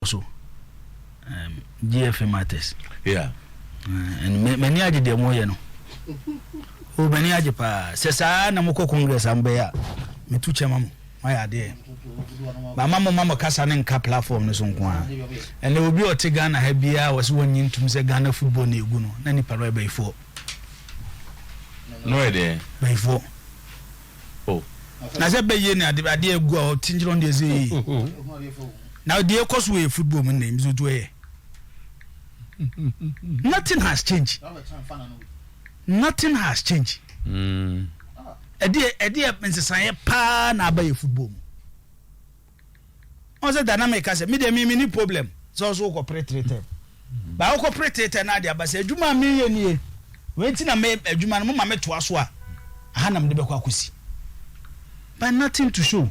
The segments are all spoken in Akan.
so GFA matters. Yeah. And many aje de moye no. O many aje pa se sa na moko congress ambeya me tu chema mo my ade. Ba mama kasa ne nka platform no so nko a. And le obi o te Ghana ha bia was wonyin tum se Ghana football na egu no na ni paro B3YIFO. No idea. B3YIFO. Oh. Na se be ye na ade egu a tinjiro de ze. Now the course we football name is nothing has changed. Nothing has changed. A dear Mrs. Pa na buy football. On the dynamic as a mini problem. So also cooperate. But cooperate na dia but say Juma me waiting a me Juma mama me to aswa. Hanam de bekwa kusi. But nothing to show.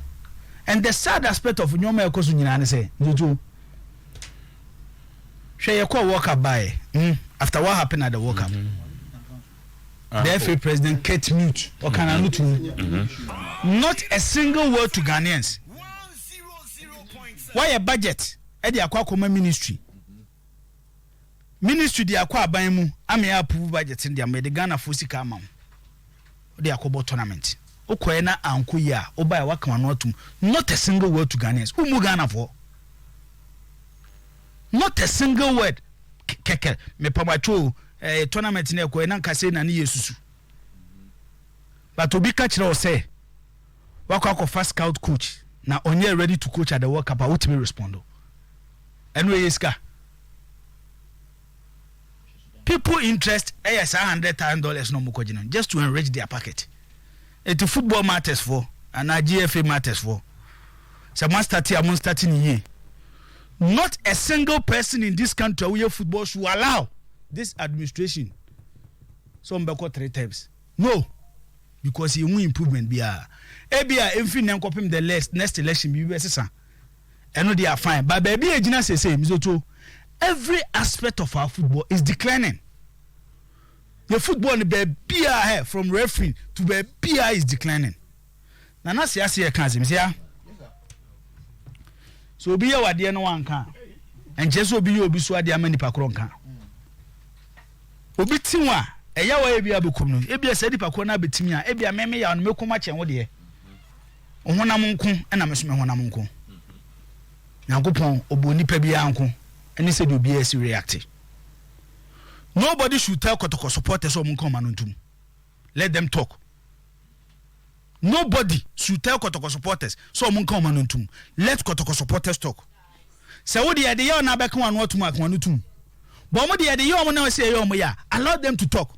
And the sad aspect of Nyoma Ekosu nyina say Jojo shey yakwa walk up by after what happened at the walk up the FA president kept mute or can not a single word to Ghanaians. Why a budget e dey akwa koma ministry dey akwa aban mu ame approve budget in dey the Ghana for sika amam dey akobo tournament okoye na anko ya oba waka no atum not a single word to Ghanaians umu Ghana for not a single word keke me pamacho tournament na ekoye na nkase na ne yesusu but obi ka kire o say waka first scout coach na onye ready to coach at the World Cup what me respond anyway yeska people interest $100,000 no mukojino just to enrich their pocket. It football matters for and GFA matters for. So I'm starting here. Not a single person in this country where football should allow this administration. Some beko 3 times. No, because he won't improvement. Biaa. Ebia infinite copy the next election. And they are fine. But baby, Ejina say Mizoto. Every aspect of our football is declining. The football in the biaa from referee to the biaa is declining. Na na sia kan zim sia. So obi ya wade no wan kan. Enje so obi so ade amani pakro kan. Obi tinwa eya wa ebia bekom no. Ebia sadi pakro na betimi a ebia meme ya no mekoma chen wo de. Ohonam nko na mesome honam nko. Nyankopon oboni pa bia nko. Eni said obi esi react. Nobody should tell Kotoko supporters or Munkomanuntum. Let them talk. Nobody should tell Kotoko supporters so Munkomanuntum. Let Kotoko supporters talk. So the idea na back one what to mark one tum. But the idea now say ya allow them to talk.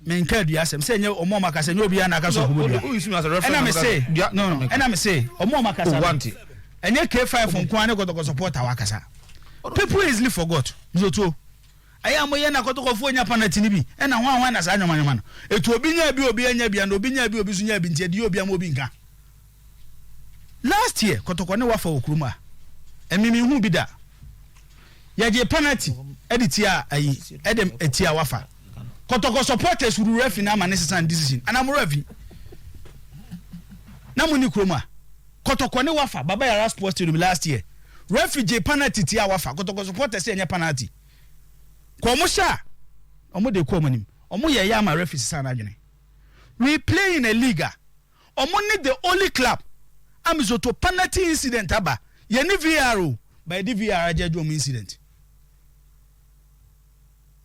Men care the asem say o mo maka say no bia na ka so ko bia. And I say no and I say o mo maka say want it. And K5 from Kwane Kotoko supporter wakasa. People easily forgot. Zoto. Aya moye na Kotoko fo nya penalty ni bi. E na hwan na sa nyoma no. Etu obi nya bi obi anya bia na obi nya bi obi so nya bi ntia di obi am obi nka. Last year Kotoko ne wafa okruma. Emimi hu bi da. Ya je penalty editia ayi edem etia wafa. Kotoko supporters wuru refi na ma necessary decision. Ana mo refi. Na mo ni kroma. Kotoko ne wafa baba ya sports stadium last year. Refugee penalty ti awafa Kotoko supporters say nya penalty. Ko mo sha omo de ko monim. Omo ye ya ma referee sana adwene. We play in a league. Omo need the only club. Amizoto penalty incident aba. Ye ni VAR by the VAR ajeju omo incident.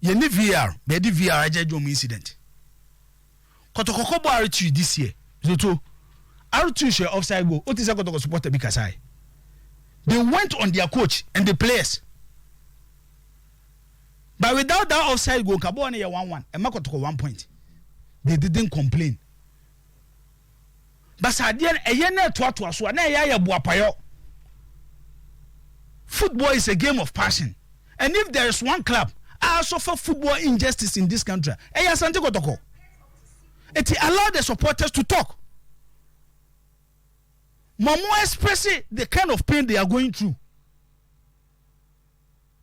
Ye ni VAR by the VAR ajeju omo incident. Kotoko ko bo R2 this year. Zoto R2 share offside goal. What is Kotoko supporter bi kasai? They went on their coach and the players. But without that offside goal, Kabo na 1-1. And Makotoko 1 point. They didn't complain. But Sadian eyene to so na ya buapayo. Football is a game of passion. And if there is one club I suffer football injustice in this country, Asante Kotoko. It allow the supporters to talk. Momo expressing the kind of pain they are going through.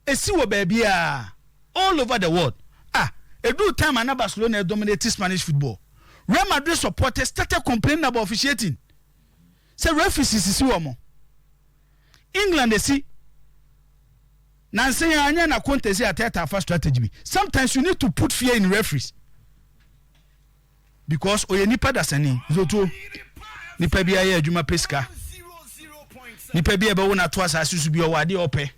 Esiwo baby all over the world. A do time and Barcelona dominated Spanish football. Real Madrid supporters started complaining about officiating. Say referees is siwamo. England they see Nancy anya na Conte say ateta for strategy. Sometimes you need to put fear in referees. Because oye nipa dasani zoto nipa bia ye adwuma pesika. Nipa bia be wona to asase bi o wade ope.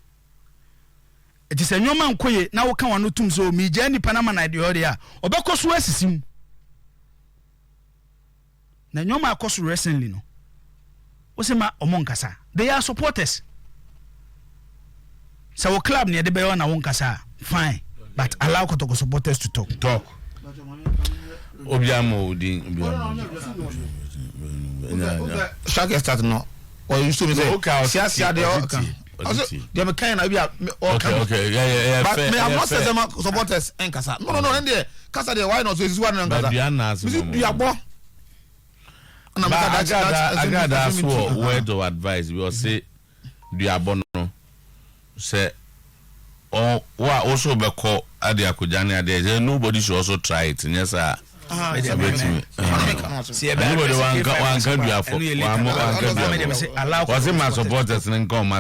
It is a nyoma nkoye na wo ka wano tum so mi gya nipa na mana de ore a obekoso asisim. Na nyoma akoso recently no. Wo se ma omonkasa. They are supporters. So our club near the Bayo na wonkasa fine, but allow Kotoko supporters to talk. Obiamo di Strike start no. Or you still say okay, see they they am kind of okay, yeah. But me am not say supporters en kasa. No, and there kasa there why not so is one en kasa. You are bo. I got that word of advice. We will say Diabono say or also be called Adia Kujani there. Nobody should also try it. Yes, sir. See, everybody one can do was it my supporters and come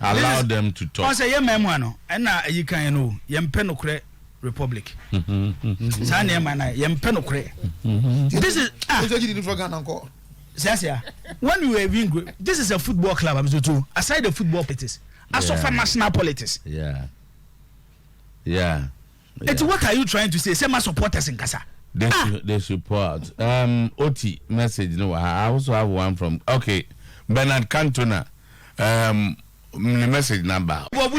allow them to talk. I say, yeah, ma'am, and now you can know, Yam Penocre Republic. Sanya man, Yam Penocre. This is Sasia. When we were being this is a football club, I'm so aside the football politics, as of national politics. Yeah. It's what are you trying to say? Say my supporters in Kasa. They support. OT message. No, I also have one from Bernard Cantona. Message number. But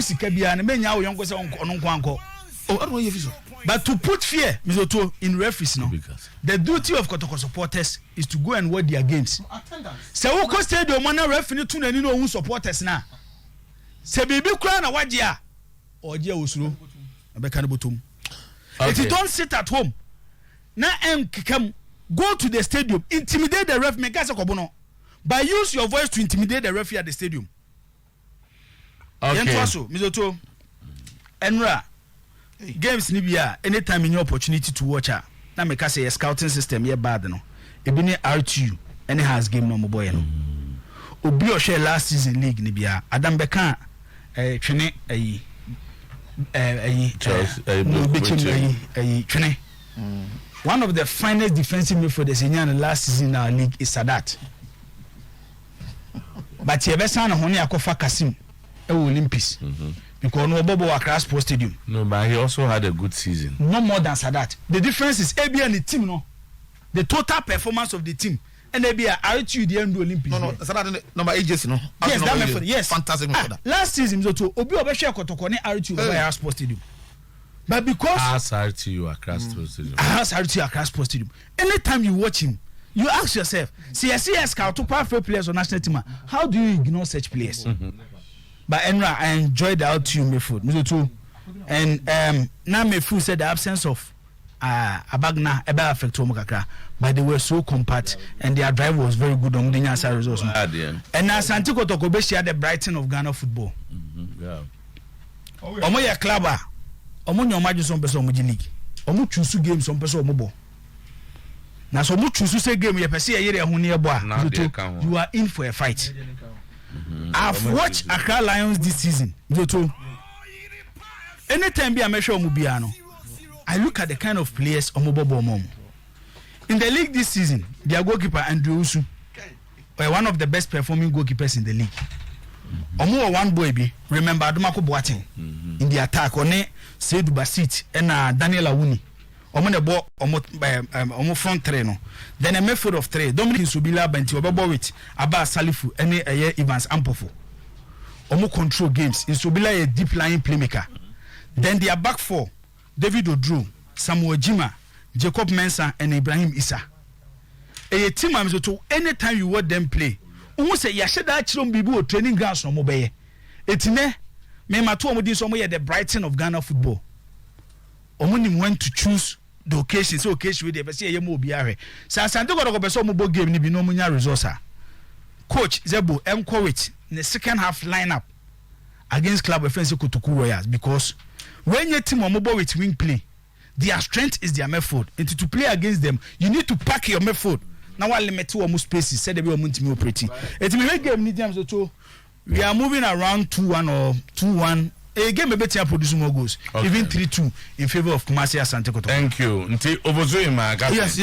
to put fear, Mizoto, in referees now. The duty of Kotoko supporters is to go and watch their games. So who could say the man referee to any no supporters now? Say baby crown a wajia or dear Usru. If you don't sit at home, now come go to the stadium, intimidate the ref, make us a kobono. But use your voice to intimidate the referee at the stadium. Mizoto, Enra, games Nibia, anytime in your opportunity to watch her. Now make us say a scouting system here bad no. Ebini R2 and it has game no more boy no. Obi o share last season league Nibia. Adam Beka twene one of the finest defensive midfielders in the last season in our league is Sadat. But Yebesa na honi akofa Kasim Olympics. Because no Bobo Accra Sports Stadium. No, but he also had a good season. No more than Sadat. The difference is AB and the team, no. The total performance of the team. And AB RTU the end Olympics. No, Sadat number 8 no. Yes, that method. Yes. Fantastic method. Last season, Zoto Obi Obesha Kotoko ne RTU Accra Sports Stadium. But because RTU Accra Sports Stadium. RTU Accra Sports Stadium. Anytime you watch him, you ask yourself, CSC scout to powerful players on national team. How do you ignore such players? But Enra, I enjoyed the RTU method. And now Mefu said the absence of Abagna about affect Omokakra, but they were so compact and their drive was very good on the Nyasa results. And now Asante Kotoko had the Brighton of Ghana football. Omoya Klaba, Omonyo Majus on Person League. Omu choose games on Person Mobo. Now, so much choose a game, you are in for a fight. I've watched Accra Lions this season. Anytime I measure Mubiano, I look at the kind of players Omobobo Mom. In the league this season, their goalkeeper Andrew Usu, one of the best performing goalkeepers in the league. Omo one boy be remember Adumako Boateng in the attack. One Seydou Basit and Daniel Awuni. Omo the ball omo front three no. Then a method of three. Dominic Subila Benti Obobo with Abbas Salifu and Evans Ampofo. Omo control games. In Subila a deep lying playmaker. Then their back four: David Odru, Samuel Jima, Jacob Mensah, and Ibrahim Issa. A team I'm to anytime you watch them play. Almost say Yashada Chilom Bibu training grounds no more. Etine me matu omudi so the Brighton of Ghana football. Omuni went to choose the occasion, so occasion with the person yemo obiare. Sa Asante Kotoko person mo game ni bi no munya resource. Coach Zebo encourage in the second half lineup against Club Offensive Kotoko Royals because when your team mobile with wing play, their strength is their method. And to play against them, you need to pack your method. Now I limit to almost spaces. Said they be almost operating. It may game need them to we are moving around 2-1 or 2-1. A game maybe to produce more goals. Okay. Even 3-2 in favor of Kumasi Asante Kotoko. Thank you. Yes.